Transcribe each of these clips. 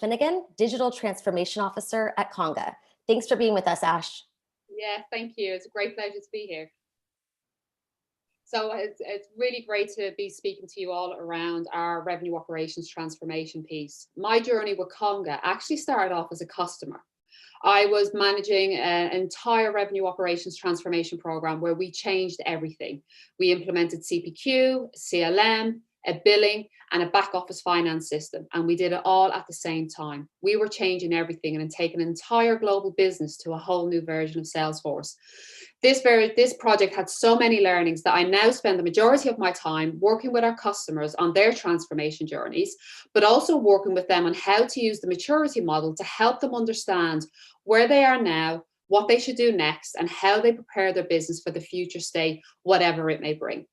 Finnegan, Digital Transformation Officer at Conga. Thanks for being with us, Ash. Yeah, thank you. It's a great pleasure to be here. So it's really great to be speaking to you all around our revenue operations transformation piece. My journey with Conga actually started off as a customer. I was managing an entire revenue operations transformation program where we changed everything. We implemented CPQ, CLM, a billing, and a back office finance system. And we did it all at the same time. We were changing everything and taking an entire global business to a whole new version of Salesforce. This project had so many learnings that I now spend the majority of my time working with our customers on their transformation journeys, but also working with them on how to use the maturity model to help them understand where they are now, what they should do next, and how they prepare their business for the future state, whatever it may bring.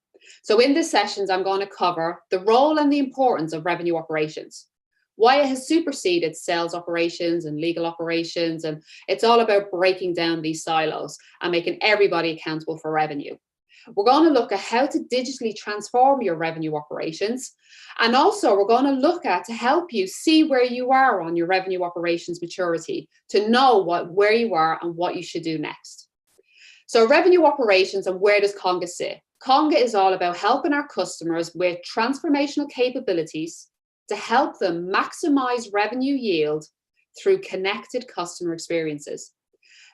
So in this sessions, I'm going to cover the role and the importance of revenue operations, why it has superseded sales operations and legal operations, and it's all about breaking down these silos and making everybody accountable for revenue. We're going to look at how to digitally transform your revenue operations. And also we're going to look at to help you see where you are on your revenue operations maturity, to know where you are and what you should do next. So revenue operations, and where does Conga sit? Conga is all about helping our customers with transformational capabilities to help them maximize revenue yield through connected customer experiences.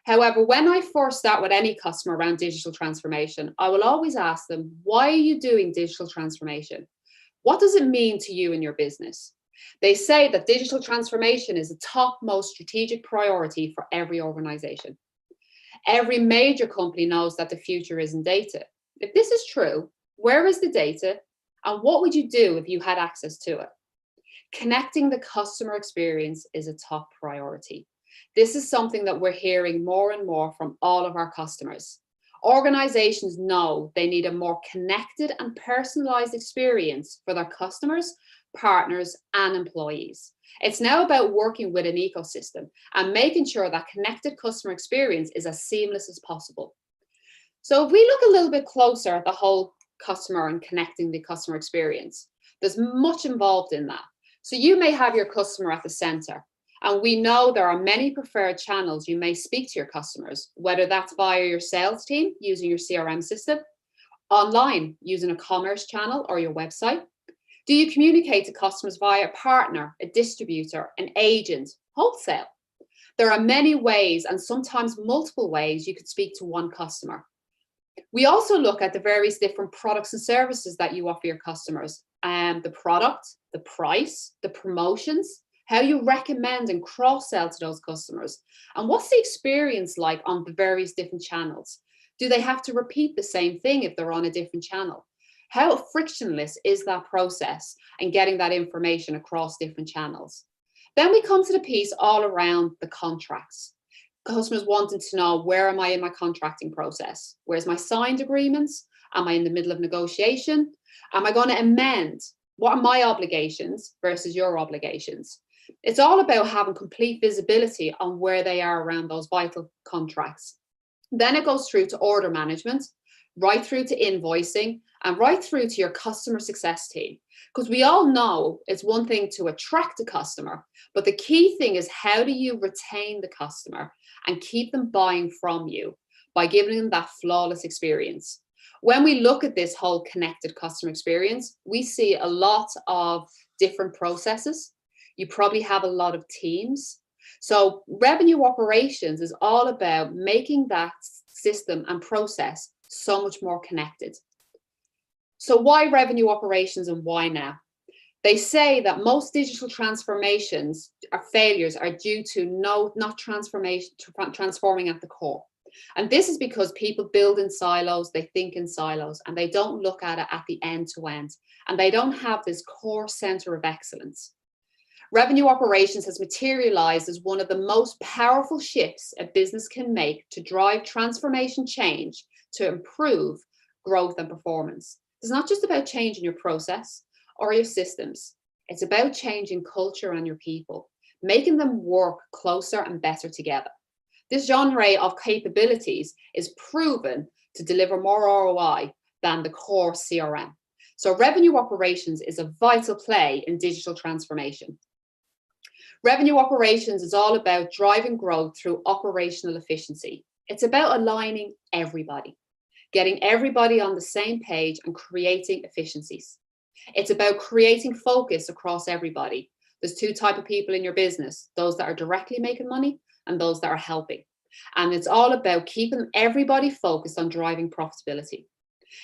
However, when I first start with any customer around digital transformation, I will always ask them, why are you doing digital transformation? What does it mean to you in your business? They say that digital transformation is the topmost strategic priority for every organization. Every major company knows that the future is in data. If this is true, where is the data? And what would you do if you had access to it? Connecting the customer experience is a top priority. This is something that we're hearing more and more from all of our customers. Organizations know they need a more connected and personalized experience for their customers, partners, and employees. It's now about working with an ecosystem and making sure that connected customer experience is as seamless as possible. So if we look a little bit closer at the whole customer and connecting the customer experience, there's much involved in that. So you may have your customer at the center, and we know there are many preferred channels you may speak to your customers, whether that's via your sales team using your CRM system, online using a commerce channel or your website. Do you communicate to customers via a partner, a distributor, an agent, wholesale? There are many ways, and sometimes multiple ways, you could speak to one customer. We also look at the various different products and services that you offer your customers, the product, the price, the promotions, how you recommend and cross-sell to those customers, and what's the experience like on the various different channels? Do they have to repeat the same thing if they're on a different channel? How frictionless is that process and getting that information across different channels? Then we come to the piece all around the contracts. Customers wanting to know, where am I in my contracting process? Where's my signed agreements? Am I in the middle of negotiation? Am I going to amend? What are my obligations versus your obligations? It's all about having complete visibility on where they are around those vital contracts. Then it goes through to order management, right through to invoicing, and right through to your customer success team. Because we all know it's one thing to attract a customer, but the key thing is, how do you retain the customer and keep them buying from you by giving them that flawless experience? When we look at this whole connected customer experience, we see a lot of different processes. You probably have a lot of teams. So revenue operations is all about making that system and process so much more connected. So why revenue operations, and why now? They say that most digital transformations or failures are due to not transforming at the core. And this is because people build in silos, they think in silos, and they don't look at it at the end to end. And they don't have this core center of excellence. Revenue operations has materialized as one of the most powerful shifts a business can make to drive transformation change to improve growth and performance. It's not just about changing your process or your systems. It's about changing culture and your people, making them work closer and better together. This genre of capabilities is proven to deliver more ROI than the core CRM. So revenue operations is a vital play in digital transformation. Revenue operations is all about driving growth through operational efficiency. It's about aligning everybody, getting everybody on the same page and creating efficiencies. It's about creating focus across everybody. There's two types of people in your business, those that are directly making money and those that are helping. And it's all about keeping everybody focused on driving profitability.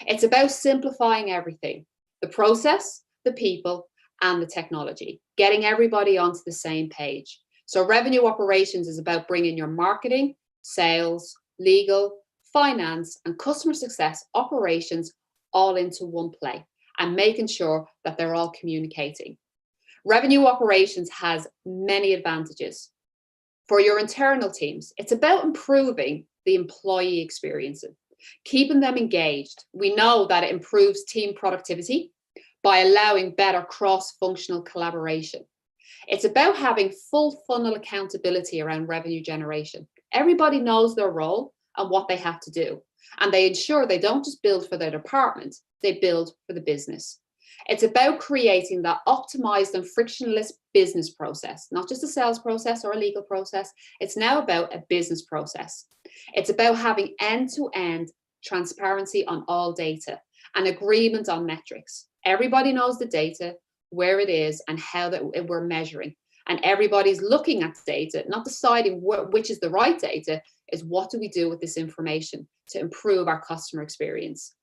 It's about simplifying everything, the process, the people, and the technology, getting everybody onto the same page. So revenue operations is about bringing your marketing, sales, legal, finance, and customer success operations all into one play and making sure that they're all communicating. Revenue operations has many advantages. For your internal teams, it's about improving the employee experience, keeping them engaged. We know that it improves team productivity by allowing better cross-functional collaboration. It's about having full funnel accountability around revenue generation. Everybody knows their role and what they have to do, and they ensure they don't just build for their department, they build for the business. It's about creating that optimized and frictionless business process, not just a sales process or a legal process. It's now about a business process. It's about having end-to-end transparency on all data and agreement on metrics. Everybody knows the data, where it is, and how that we're measuring. And everybody's looking at the data, not deciding which is the right data, is what do we do with this information to improve our customer experience.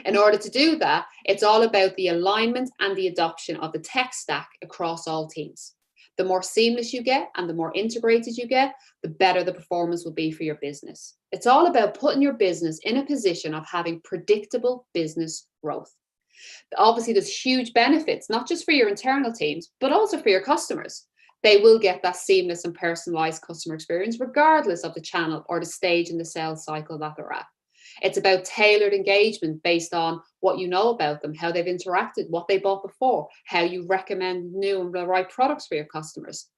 In order to do that, it's all about the alignment and the adoption of the tech stack across all teams. The more seamless you get and the more integrated you get, the better the performance will be for your business. It's all about putting your business in a position of having predictable business growth. Obviously, there's huge benefits, not just for your internal teams, but also for your customers. They will get that seamless and personalized customer experience, regardless of the channel or the stage in the sales cycle that they're at. It's about tailored engagement based on what you know about them, how they've interacted, what they bought before, how you recommend new and the right products for your customers.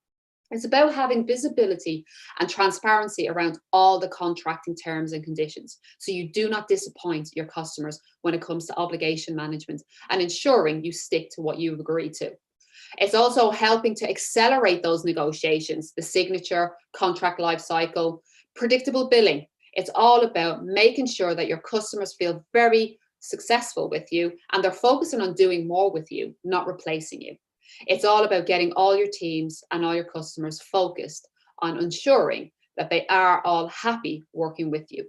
It's about having visibility and transparency around all the contracting terms and conditions, so you do not disappoint your customers when it comes to obligation management and ensuring you stick to what you've agreed to. It's also helping to accelerate those negotiations, the signature, contract life cycle, predictable billing. It's all about making sure that your customers feel very successful with you and they're focusing on doing more with you, not replacing you. It's all about getting all your teams and all your customers focused on ensuring that they are all happy working with you.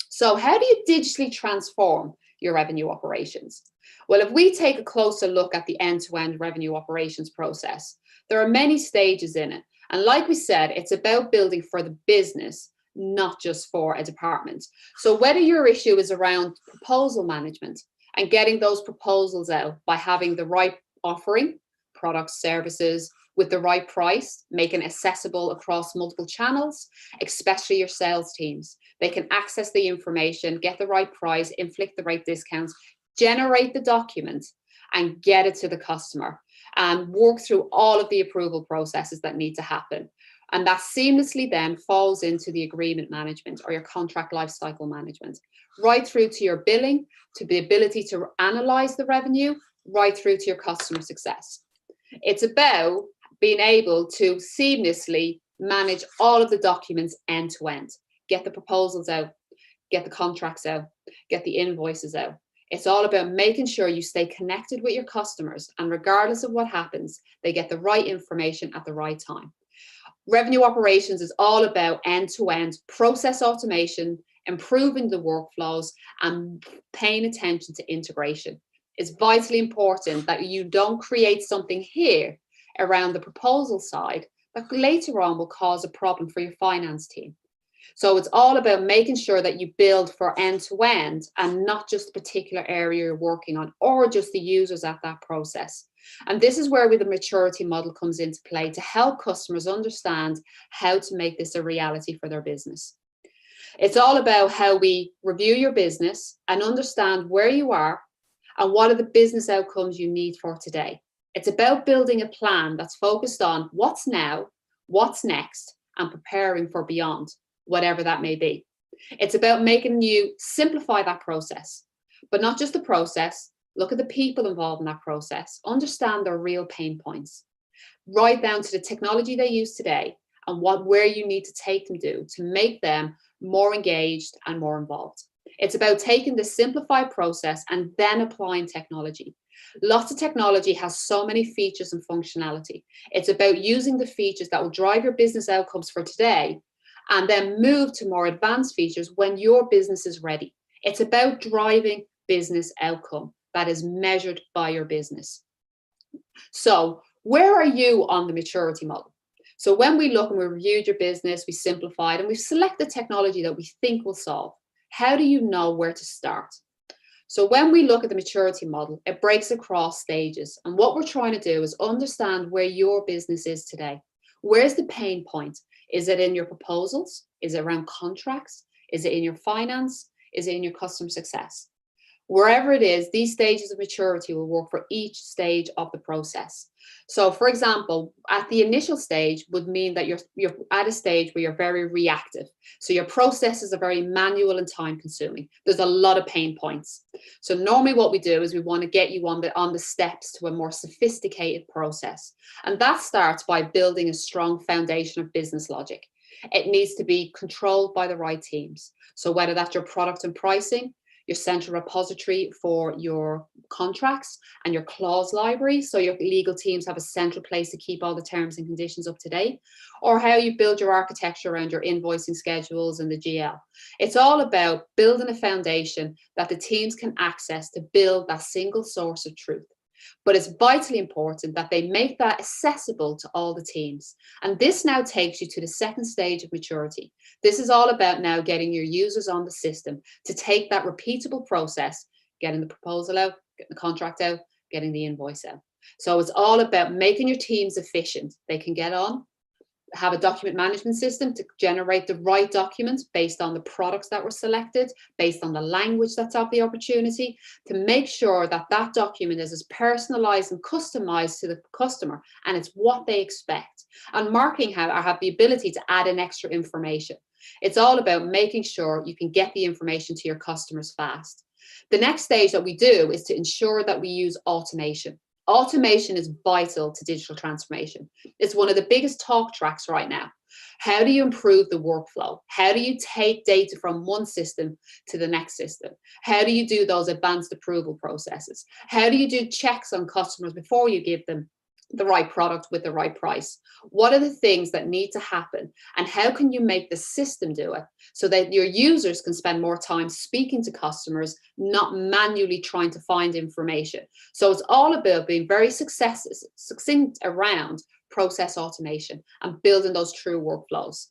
So how do you digitally transform your revenue operations? Well, if we take a closer look at the end-to-end revenue operations process, there are many stages in it. And like we said, it's about building for the business, not just for a department. So whether your issue is around proposal management and getting those proposals out by having the right offering, products, services with the right price, making accessible across multiple channels, especially your sales teams. They can access the information, get the right price, inflict the right discounts, generate the document and get it to the customer and work through all of the approval processes that need to happen. And that seamlessly then falls into the agreement management or your contract lifecycle management, right through to your billing, to the ability to analyze the revenue, right through to your customer success. It's about being able to seamlessly manage all of the documents end to end, get the proposals out, get the contracts out, get the invoices out. It's all about making sure you stay connected with your customers, and regardless of what happens, they get the right information at the right time. Revenue operations is all about end-to-end process automation, improving the workflows, and paying attention to integration. It's vitally important that you don't create something here around the proposal side that later on will cause a problem for your finance team. So it's all about making sure that you build for end-to-end and not just a particular area you're working on or just the users at that process. And this is where the maturity model comes into play to help customers understand how to make this a reality for their business. It's all about how we review your business and understand where you are and what are the business outcomes you need for today. It's about building a plan that's focused on what's now, what's next, and preparing for beyond, whatever that may be. It's about making you simplify that process, but not just the process. Look at the people involved in that process, understand their real pain points, right down to the technology they use today and where you need to take them to make them more engaged and more involved. It's about taking the simplified process and then applying technology. Lots of technology has so many features and functionality. It's about using the features that will drive your business outcomes for today and then move to more advanced features when your business is ready. It's about driving business outcome that is measured by your business. So where are you on the maturity model? So when we look and we reviewed your business, we simplified and we've selected technology that we think will solve. How do you know where to start? So when we look at the maturity model, it breaks across stages. And what we're trying to do is understand where your business is today. Where's the pain point? Is it in your proposals? Is it around contracts? Is it in your finance? Is it in your customer success? Wherever it is, these stages of maturity will work for each stage of the process. So for example, at the initial stage would mean that you're at a stage where you're very reactive. So your processes are very manual and time consuming. There's a lot of pain points. So normally what we do is we want to get you on the steps to a more sophisticated process. And that starts by building a strong foundation of business logic. It needs to be controlled by the right teams. So whether that's your product and pricing, your central repository for your contracts and your clause library, so your legal teams have a central place to keep all the terms and conditions up to date, or how you build your architecture around your invoicing schedules and the GL. It's all about building a foundation that the teams can access to build that single source of truth. But it's vitally important that they make that accessible to all the teams. And this now takes you to the second stage of maturity. This is all about now getting your users on the system to take that repeatable process, getting the proposal out, getting the contract out, getting the invoice out. So it's all about making your teams efficient. They can get on, have a document management system to generate the right documents based on the products that were selected, based on the language that's of the opportunity, to make sure that that document is as personalized and customized to the customer and it's what they expect. And marketing have the ability to add in extra information. It's all about making sure you can get the information to your customers fast. The next stage that we do is to ensure that we use automation. Automation is vital to digital transformation. It's one of the biggest talk tracks right now. How do you improve the workflow? How do you take data from one system to the next system? How do you do those advanced approval processes? How do you do checks on customers before you give them the right product with the right price? What are the things that need to happen? And how can you make the system do it so that your users can spend more time speaking to customers, not manually trying to find information? So it's all about being very succinct around process automation and building those true workflows.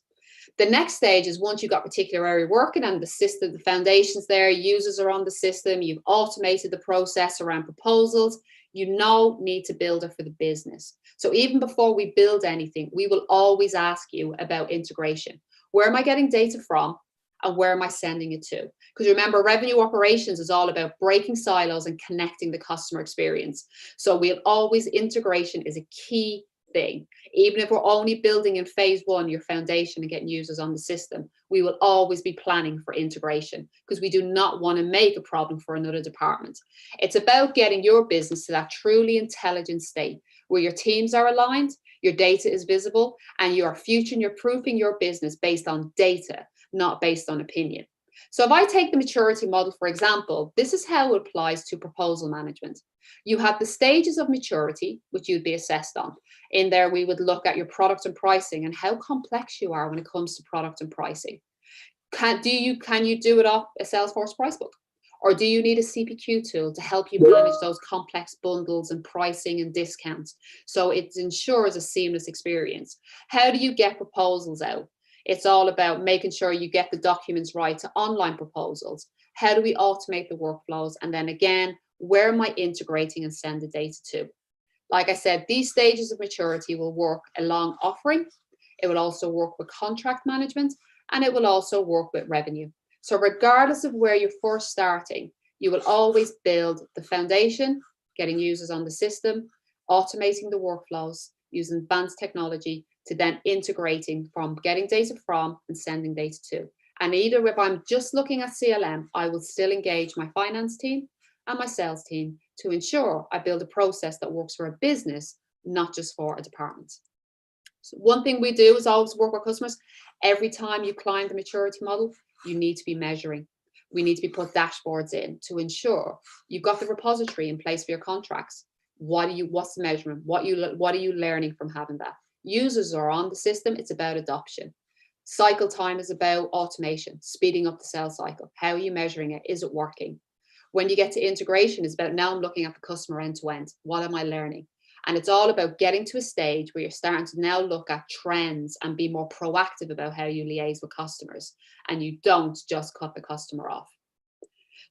The next stage is once you've got particular area working and the system, the foundations there, users are on the system, you've automated the process around proposals, you now need to build it for the business. So even before we build anything, we will always ask you about integration. Where am I getting data from and where am I sending it to? Because remember, revenue operations is all about breaking silos and connecting the customer experience. So integration is a key thing. Even if we're only building in phase one, your foundation and getting users on the system, we will always be planning for integration because we do not want to make a problem for another department. It's about getting your business to that truly intelligent state where your teams are aligned, your data is visible, and you are future-proofing your business based on data, not based on opinion. So if I take the maturity model, for example, this is how it applies to proposal management. You have the stages of maturity, which you'd be assessed on. In there, we would look at your product and pricing and how complex you are when it comes to product and pricing. Can you do it off a Salesforce price book? Or do you need a CPQ tool to help you manage those complex bundles and pricing and discounts? So it ensures a seamless experience. How do you get proposals out? It's all about making sure you get the documents right to online proposals. How do we automate the workflows? And then again, where am I integrating and send the data to? Like I said, these stages of maturity will work along offering. It will also work with contract management, and it will also work with revenue. So regardless of where you're first starting, you will always build the foundation, getting users on the system, automating the workflows, using advanced technology, to then integrating from getting data from and sending data to. And either if I'm just looking at CLM, I will still engage my finance team and my sales team to ensure I build a process that works for a business, not just for a department. So one thing we do is always work with customers. Every time you climb the maturity model, you need to be measuring. We need to be put dashboards in to ensure you've got the repository in place for your contracts. What's the measurement? What are you learning from having that? Users are on the system. It's about adoption. Cycle time is about automation, speeding up the sales cycle. How are you measuring it? Is it working? When you get to integration, it's about now I'm looking at the customer end to end. What am I learning? And it's all about getting to a stage where you're starting to now look at trends and be more proactive about how you liaise with customers, and you don't just cut the customer off.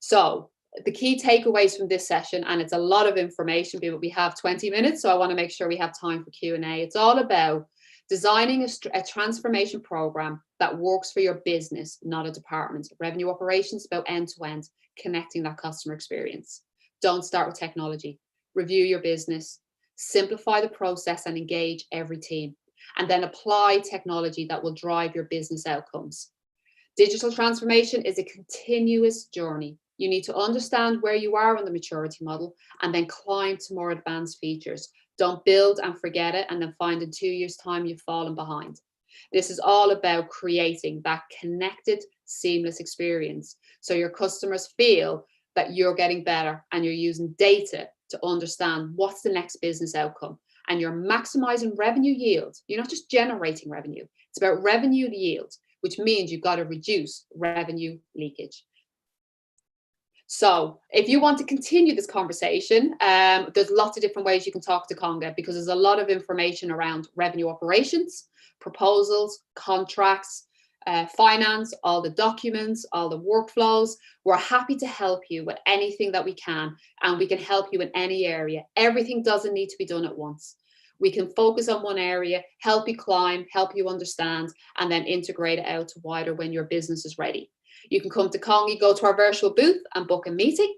So the key takeaways from this session, and it's a lot of information, but we have 20 minutes, so I want to make sure we have time for Q&A. It's all about designing a transformation program that works for your business, not a department. Revenue operations about end to end, connecting that customer experience. Don't start with technology. Review your business. Simplify the process and engage every team, and then apply technology that will drive your business outcomes. Digital transformation is a continuous journey. You need to understand where you are on the maturity model and then climb to more advanced features. Don't build and forget it and then find in 2 years' time you've fallen behind. This is all about creating that connected, seamless experience so your customers feel that you're getting better and you're using data to understand what's the next business outcome, and you're maximizing revenue yield. You're not just generating revenue. It's about revenue yield, which means you've got to reduce revenue leakage. So if you want to continue this conversation, there's lots of different ways you can talk to Conga, because there's a lot of information around revenue operations, proposals, contracts, finance, all the documents, all the workflows. We're happy to help you with anything that we can, and we can help you in any area. Everything doesn't need to be done at once. We can focus on one area, help you climb, help you understand, and then integrate it out to wider when your business is ready. You can come to Conga, go to our virtual booth and book a meeting.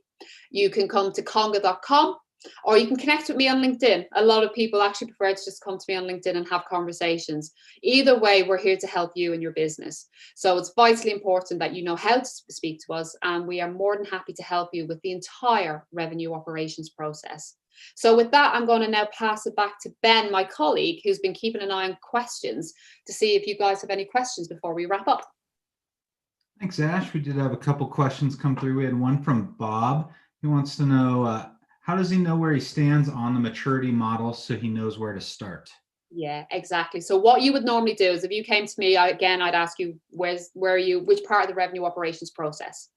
You can come to conga.com, or you can connect with me on LinkedIn. A lot of people actually prefer to just come to me on LinkedIn and have conversations. Either way, we're here to help you in your business. So it's vitally important that you know how to speak to us, and we are more than happy to help you with the entire revenue operations process. So with that, I'm going to now pass it back to Ben, my colleague, who's been keeping an eye on questions, to see if you guys have any questions before we wrap up. Thanks, Ash. We did have a couple questions come through. We had one from Bob, who wants to know, how does he know where he stands on the maturity model so he knows where to start? Yeah, exactly. So what you would normally do is if you came to me, I'd ask you, which part of the revenue operations process?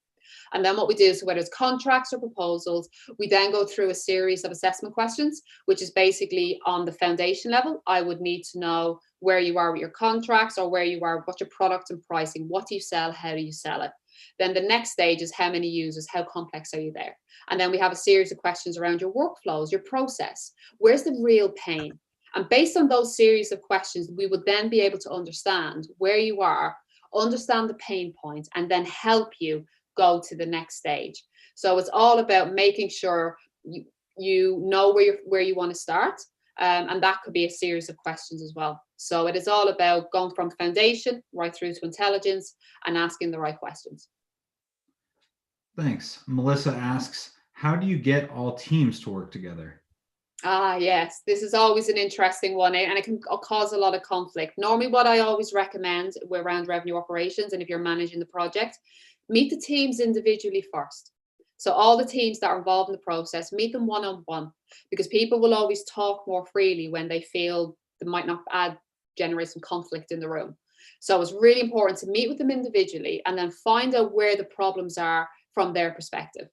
And then what we do is, whether it's contracts or proposals, we then go through a series of assessment questions, which is basically on the foundation level. I would need to know where you are with your contracts, or where you are, what's your product and pricing, what do you sell, how do you sell it? Then the next stage is how many users, how complex are you there? And then we have a series of questions around your workflows, your process, where's the real pain? And based on those series of questions, we would then be able to understand where you are, understand the pain point, and then help you go to the next stage. So it's all about making sure you know where you want to start, and that could be a series of questions as well. So it is all about going from foundation right through to intelligence and asking the right questions. Thanks. Melissa asks, how do you get all teams to work together? Yes, this is always an interesting one, and it can cause a lot of conflict. Normally, what I always recommend around revenue operations, and if you're managing the project, meet the teams individually first. So all the teams that are involved in the process, meet them one-on-one, because people will always talk more freely when they feel they might not generate some conflict in the room. So it's really important to meet with them individually and then find out where the problems are from their perspective.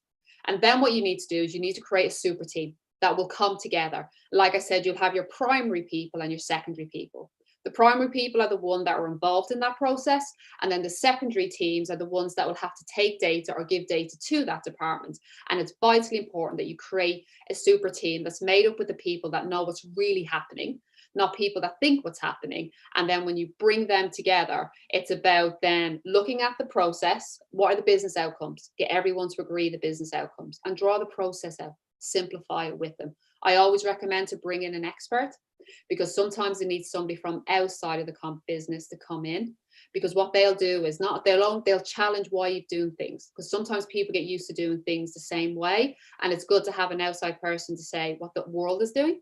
And then what you need to do is you need to create a super team that will come together. Like I said, you'll have your primary people and your secondary people. The primary people are the ones that are involved in that process, and then the secondary teams are the ones that will have to take data or give data to that department. And it's vitally important that you create a super team that's made up with the people that know what's really happening, not people that think what's happening. And then when you bring them together, it's about then looking at the process. What are the business outcomes? Get everyone to agree the business outcomes and draw the process out, simplify it with them. I always recommend to bring in an expert, because sometimes they need somebody from outside of the business to come in, because what they'll do is they'll challenge why you're doing things, because sometimes people get used to doing things the same way, and it's good to have an outside person to say what the world is doing.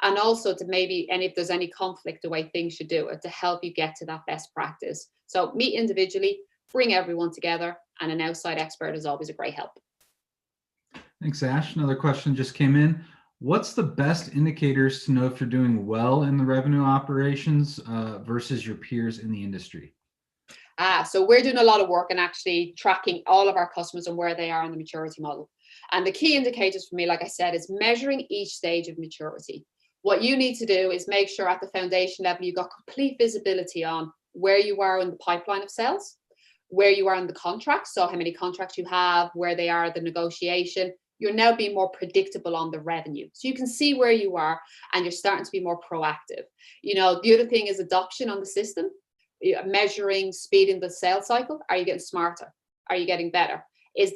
and also to maybe, and if there's any conflict the way things should do it, to help you get to that best practice. So meet individually, bring everyone together, and an outside expert is always a great help. Thanks, Ash. Another question just came in. What's the best indicators to know if you're doing well in the revenue operations versus your peers in the industry? So we're doing a lot of work and actually tracking all of our customers and where they are in the maturity model. And the key indicators for me, like I said, is measuring each stage of maturity. What you need to do is make sure at the foundation level, you've got complete visibility on where you are in the pipeline of sales, where you are in the contracts, so how many contracts you have, where they are, the negotiation. You're now being more predictable on the revenue. So you can see where you are and you're starting to be more proactive. You know, the other thing is adoption on the system, measuring speed in the sales cycle. Are you getting smarter? Are you getting better?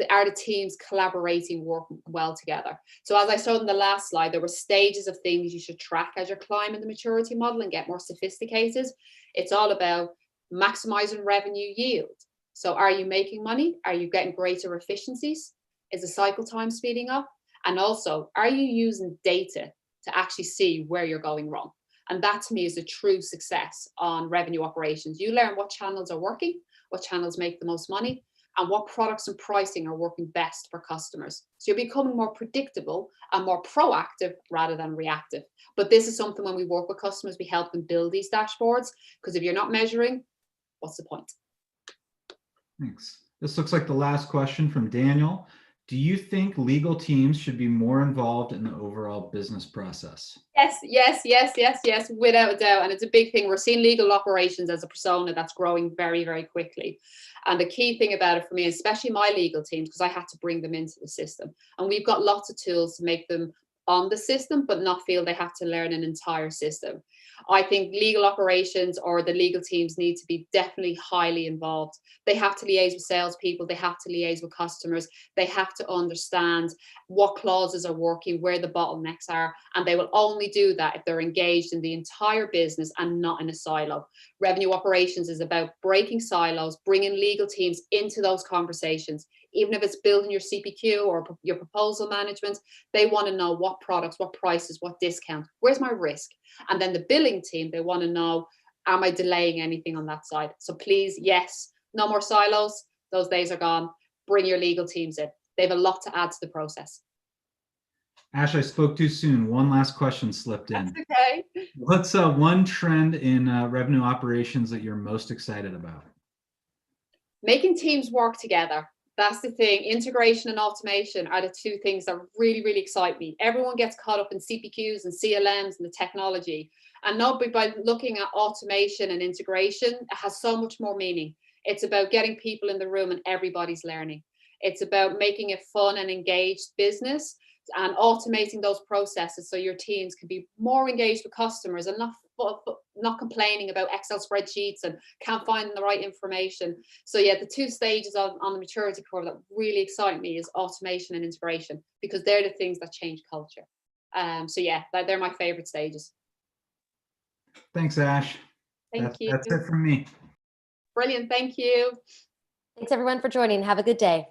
Are the teams collaborating, working well together? So as I showed in the last slide, there were stages of things you should track as you're climbing the maturity model and get more sophisticated. It's all about maximizing revenue yield. So are you making money? Are you getting greater efficiencies? Is the cycle time speeding up? And also, are you using data to actually see where you're going wrong? And that to me is a true success on revenue operations. You learn what channels are working, what channels make the most money, and what products and pricing are working best for customers. So you're becoming more predictable and more proactive rather than reactive. But this is something when we work with customers, we help them build these dashboards, because if you're not measuring, what's the point? Thanks. This looks like the last question from Daniel. Do you think legal teams should be more involved in the overall business process? Yes, without a doubt. And it's a big thing. We're seeing legal operations as a persona that's growing very, very quickly. And the key thing about it for me, especially my legal teams, because I had to bring them into the system. And we've got lots of tools to make them on the system, but not feel they have to learn an entire system. I think legal operations or the legal teams need to be definitely highly involved. They have to liaise with salespeople. They have to liaise with customers. They have to understand what clauses are working, where the bottlenecks are, and they will only do that if they're engaged in the entire business and not in a silo. Revenue operations is about breaking silos, bringing legal teams into those conversations. Even if it's building your CPQ or your proposal management, they want to know what products, what prices, what discount, where's my risk? And then the billing team, they want to know, am I delaying anything on that side? So please, yes, no more silos. Those days are gone. Bring your legal teams in. They have a lot to add to the process. Ash, I spoke too soon. One last question slipped in. That's okay. What's one trend in revenue operations that you're most excited about? Making teams work together. That's the thing. Integration and automation are the two things that really, really excite me. Everyone gets caught up in CPQs and CLMs and the technology. And not by looking at automation and integration, it has so much more meaning. It's about getting people in the room and everybody's learning. It's about making it fun and engaged business and automating those processes so your teams can be more engaged with customers and not complaining about Excel spreadsheets and can't find the right information. So yeah, the two stages on the maturity curve that really excite me is automation and integration, because they're the things that change culture. So yeah, they're my favorite stages. Thanks, Ash. Thank you. That's it from me. Brilliant. Thank you. Thanks everyone for joining. Have a good day.